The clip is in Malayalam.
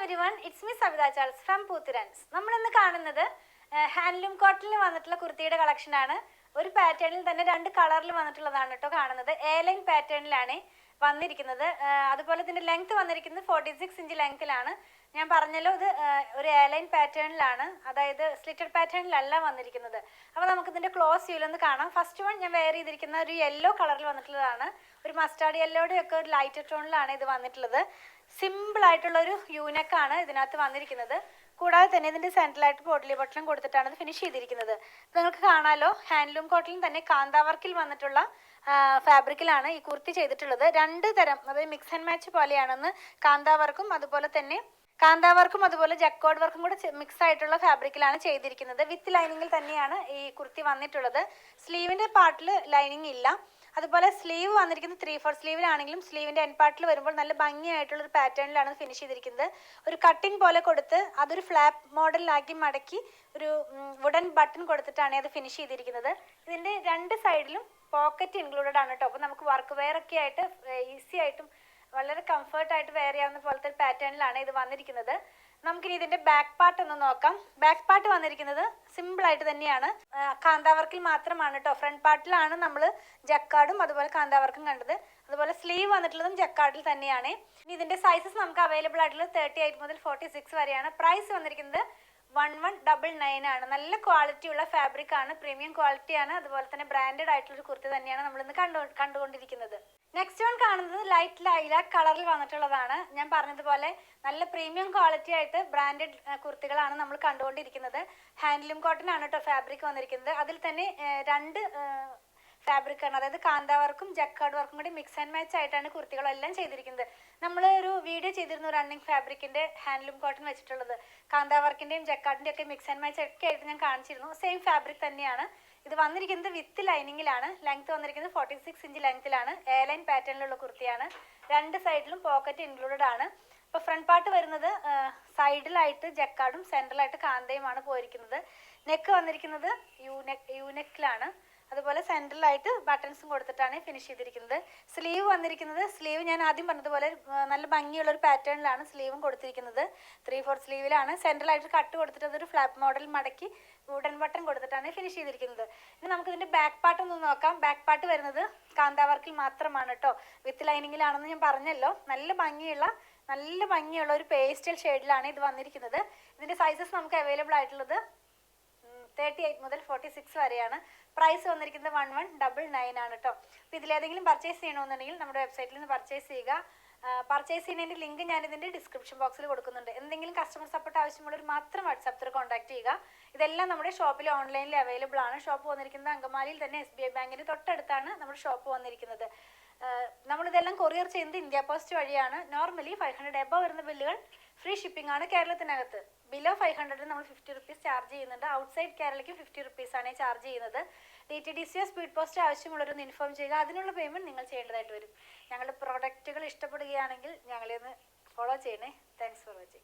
Everyone, it's me Savitha Charles from പൂത്തിരാൻസ്. നമ്മൾ ഇന്ന് കാണുന്നത് ഹാൻഡ്ലൂം കോട്ടണിൽ വന്നിട്ടുള്ള കുർത്തിയുടെ കളക്ഷനാണ്. ഒരു പാറ്റേണിൽ തന്നെ രണ്ട് കളറിൽ വന്നിട്ടുള്ളതാണ് കേട്ടോ കാണുന്നത്. എ ലൈൻ പാറ്റേണിലാണ് വന്നിരിക്കുന്നത്. അതുപോലെ ഇതിന്റെ ലെങ്ത് വന്നിരിക്കുന്നത് 46 ഇഞ്ച് ലെങ്ത്തിലാണ്. ഞാൻ പറഞ്ഞല്ലോ ഇത് ഒരു എ ലൈൻ പാറ്റേണിലാണ്, അതായത് സ്ലിറ്റഡ് പാറ്റേണിലല്ല വന്നിരിക്കുന്നത്. അപ്പോൾ നമുക്ക് ഇതിന്റെ ക്ലോസ് വ്യൂലൊന്ന് കാണാം. ഫസ്റ്റ് വൺ ഞാൻ വെയർ ചെയ്തിരിക്കുന്ന ഒരു യെല്ലോ കളറിൽ വന്നിട്ടുള്ളതാണ്. ഒരു മസ്റ്റാർഡ് യെല്ലോയുടെ ഒക്കെ ഒരു ലൈറ്റ് ടോണിലാണ് ഇത് വന്നിട്ടുള്ളത്. സിമ്പിൾ ആയിട്ടുള്ള ഒരു യൂനക്കാണ് ഇതിനകത്ത് വന്നിരിക്കുന്നത്. കൂടാതെ തന്നെ ഇതിന്റെ സെൻട്രലായിട്ട് പോട്ട്ലി ബട്ടൺ കൊടുത്തിട്ടാണ് ഇത് ഫിനിഷ് ചെയ്തിരിക്കുന്നത്. നിങ്ങൾക്ക് കാണാലോ, ഹാൻഡ്ലൂം കോട്ടണിൽ തന്നെ കാന്താവർക്കിൽ വന്നിട്ടുള്ള ഫാബ്രിക്കിലാണ് ഈ കുർത്തി ചെയ്തിട്ടുള്ളത്. രണ്ട് തരം, അതായത് മിക്സ് ആൻഡ് മാച്ച് പോലെയാണെന്ന് കാന്താവർക്കും അതുപോലെ ജക്കോഡ് വർക്കും കൂടെ മിക്സ് ആയിട്ടുള്ള ഫാബ്രിക്കിലാണ് ചെയ്തിരിക്കുന്നത്. വിത്ത് ലൈനിങ്ങിൽ തന്നെയാണ് ഈ കുർത്തി വന്നിട്ടുള്ളത്. സ്ലീവിന്റെ പാർട്ടിൽ ലൈനിങ് ഇല്ല. അതുപോലെ സ്ലീവ് വന്നിരിക്കുന്നത് 3/4 സ്ലീവിലാണെങ്കിലും സ്ലീവിന്റെ എൻ പാർട്ടിൽ വരുമ്പോൾ നല്ല ഭംഗിയായിട്ടുള്ള ഒരു പാറ്റേണിലാണ് ഫിനിഷ് ചെയ്തിരിക്കുന്നത്. ഒരു കട്ടിങ് പോലെ കൊടുത്ത് അതൊരു ഫ്ലാപ്പ് മോഡലിലാക്കി മടക്കി ഒരു വുഡൻ ബട്ടൺ കൊടുത്തിട്ടാണ് അത് ഫിനിഷ് ചെയ്തിരിക്കുന്നത്. ഇതിന്റെ രണ്ട് സൈഡിലും പോക്കറ്റ് ഇൻക്ലൂഡഡ് ആണ് കേട്ടോ. അപ്പോൾ നമുക്ക് വർക്ക് വെയർ ഒക്കെ ആയിട്ട് ഈസി ആയിട്ടും വളരെ കംഫർട്ടായിട്ട് വെയർ ചെയ്യാവുന്ന പോലത്തെ ഒരു പാറ്റേണിലാണ് ഇത് വന്നിരിക്കുന്നത്. നമുക്കിനി ഇതിന്റെ ബാക്ക് പാർട്ട് ഒന്ന് നോക്കാം. ബാക്ക് പാർട്ട് വന്നിരിക്കുന്നത് സിമ്പിൾ ആയിട്ട് തന്നെയാണ്, കാന്താവർക്കിൽ മാത്രമാണ് കേട്ടോ. ഫ്രണ്ട് പാർട്ടിലാണ് നമ്മൾ ജക്കാർഡും അതുപോലെ കാന്താവർക്കും കണ്ടത്. അതുപോലെ സ്ലീവ് വന്നിട്ടുള്ളതും ജക്കാർഡിൽ തന്നെയാണ്. ഇനി ഇതിന്റെ സൈസസ് നമുക്ക് അവൈലബിൾ ആയിട്ടുള്ളത് 38 മുതൽ 46 വരെയാണ്. പ്രൈസ് വന്നിരിക്കുന്നത് 1199 ആണ്. നല്ല ക്വാളിറ്റി ഉള്ള ഫാബ്രിക് ആണ്, പ്രീമിയം ക്വാളിറ്റി ആണ്. അതുപോലെ തന്നെ ബ്രാൻഡഡ് ആയിട്ടുള്ള ഒരു കുർത്തി തന്നെയാണ് നമ്മൾ ഇന്ന് കണ്ടുകൊണ്ടിരിക്കുന്നത്. നെക്സ്റ്റ് വൺ കാണുന്നത് ലൈറ്റ് ലൈലാക്ക് കളറിൽ വന്നിട്ടുള്ളതാണ്. ഞാൻ പറഞ്ഞതുപോലെ നല്ല പ്രീമിയം ക്വാളിറ്റി ആയിട്ട് ബ്രാൻഡഡ് കുർത്തികളാണ് നമ്മൾ കണ്ടുകൊണ്ടിരിക്കുന്നത്. ഹാൻഡ്ലൂം കോട്ടൺ ആണ് കേട്ടോ ഫാബ്രിക് വന്നിരിക്കുന്നത്. അതിൽ തന്നെ രണ്ട് ഫാബ്രിക് ആണ്, അതായത് കാന്താവർക്കും ജക്കാർഡ് വർക്കും കൂടി മിക്സ് ആൻഡ് മാച്ച് ആയിട്ടാണ് കുർത്തികളെല്ലാം ചെയ്തിരിക്കുന്നത്. നമ്മൾ ഒരു വീഡിയോ ചെയ്തിരുന്നു റണ്ണിങ് ഫാബ്രിക്കിന്റെ ഹാൻഡ്ലൂം കോട്ടൺ വെച്ചിട്ടുള്ളത്. കാന്താവർക്കിന്റെയും ജക്കാർഡിന്റെ ഒക്കെ മിക്സ് ആൻഡ് മാച്ച് ഒക്കെ ആയിട്ട് ഞാൻ കാണിച്ചിരുന്നു. സെയിം ഫാബ്രിക് തന്നെയാണ് ഇത് വന്നിരിക്കുന്നത്. വിത്ത് ലൈനിങ്ങിലാണ്. ലെങ്ത് വന്നിരിക്കുന്നത് 46 ഇഞ്ച് ലെങ്ത്തിലാണ്. എ ലൈൻ പാറ്റേണിലുള്ള കുർത്തിയാണ്. രണ്ട് സൈഡിലും പോക്കറ്റ് ഇൻക്ലൂഡഡ് ആണ്. ഇപ്പോൾ ഫ്രണ്ട് പാർട്ട് വരുന്നത് സൈഡിലായിട്ട് ജക്കാർഡും സെൻട്രലായിട്ട് കാന്തയുമാണ് പോയിരിക്കുന്നത്. നെക്ക് വന്നിരിക്കുന്നത് യൂനെക്കിലാണ്. അതുപോലെ സെൻട്രലായിട്ട് ബട്ടൺസും കൊടുത്തിട്ടാണ് ഫിനിഷ് ചെയ്തിരിക്കുന്നത്. സ്ലീവ് വന്നിരിക്കുന്നത്, സ്ലീവ് ഞാൻ ആദ്യം പറഞ്ഞതുപോലെ നല്ല ഭംഗിയുള്ള ഒരു പാറ്റേണിലാണ് സ്ലീവും കൊടുത്തിരിക്കുന്നത്. 3/4 സ്ലീവിലാണ്. സെൻട്രലായിട്ട് കട്ട് കൊടുത്തിട്ട് അതൊരു ഫ്ലാപ്പ് മോഡൽ മടക്കി വുഡൻ ബട്ടൺ കൊടുത്തിട്ടാണ് ഫിനിഷ് ചെയ്തിരിക്കുന്നത്. ഇനി നമുക്ക് ഇതിന്റെ ബാക്ക് പാർട്ട് ഒന്ന് നോക്കാം. ബാക്ക് പാർട്ട് വരുന്നത് കാന്താവർക്കിൽ മാത്രമാണ് കേട്ടോ. വിത്ത് ലൈനിങ്ങിലാണെന്ന് ഞാൻ പറഞ്ഞല്ലോ. നല്ല ഭംഗിയുള്ള ഒരു പേസ്റ്റൽ ഷെയ്ഡിലാണ് ഇത് വന്നിരിക്കുന്നത്. ഇതിന്റെ സൈസസ് നമുക്ക് അവൈലബിൾ ആയിട്ടുള്ളത് 38 മുതൽ 46 വരെയാണ്. പ്രൈസ് വന്നിരിക്കുന്നത് 1199 ആണ് കേട്ടോ. അപ്പോൾ ഇതിലേതെങ്കിലും പർച്ചേസ് ചെയ്യണമെന്നുണ്ടെങ്കിൽ നമ്മുടെ വെബ്സൈറ്റിൽ നിന്ന് പർച്ചേസ് ചെയ്യുക. പർച്ചേസ് ചെയ്യുന്നതിൻ്റെ ലിങ്ക് ഞാൻ ഇതിൻ്റെ ഡിസ്ക്രിപ്ഷൻ ബോക്സിൽ കൊടുക്കുന്നുണ്ട്. എന്തെങ്കിലും കസ്റ്റമർ സപ്പോർട്ട് ആവശ്യമുള്ളവർ മാത്രം വാട്സാപ്പ് ത്രൂ കോൺടാക്ട് ചെയ്യുക. ഇതെല്ലാം നമ്മുടെ ഷോപ്പിൽ ഓൺലൈനിൽ അവൈലബിൾ ആണ്. ഷോപ്പ് വന്നിരിക്കുന്നത് അങ്കമാലിയിൽ തന്നെ SBI ബാങ്കിന് തൊട്ടടുത്താണ് നമ്മുടെ ഷോപ്പ് വന്നിരിക്കുന്നത്. നമ്മളിതെല്ലാം കൊറിയർ ചെയ്യുന്നത് ഇന്ത്യ പോസ്റ്റ് വഴിയാണ്. നോർമലി 500 എബോ വരുന്ന ബില്ലുകൾ ഫ്രീ ഷിപ്പിംഗ് ആണ് കേരളത്തിനകത്ത്. ബിലോ 500 നമ്മൾ 50 റുപ്പീസ് ചാർജ് ചെയ്യുന്നുണ്ട്. ഔട്ട്സൈഡ് കേരളയ്ക്ക് 50 റുപ്പീസ് ആണ് ചാർജ് ചെയ്യുന്നത്. DTDC സ്പീഡ് പോസ്റ്റ് ആവശ്യമുള്ളവരൊന്ന് ഇൻഫോം ചെയ്യുക. അതിനുള്ള പേയ്മെന്റ് നിങ്ങൾ ചെയ്യേണ്ടതായിട്ട് വരും. ഞങ്ങളുടെ പ്രൊഡക്റ്റുകൾ ഇഷ്ടപ്പെടുകയാണെങ്കിൽ ഞങ്ങളെ ഒന്ന് ഫോളോ ചെയ്യണേ. Thanks for watching.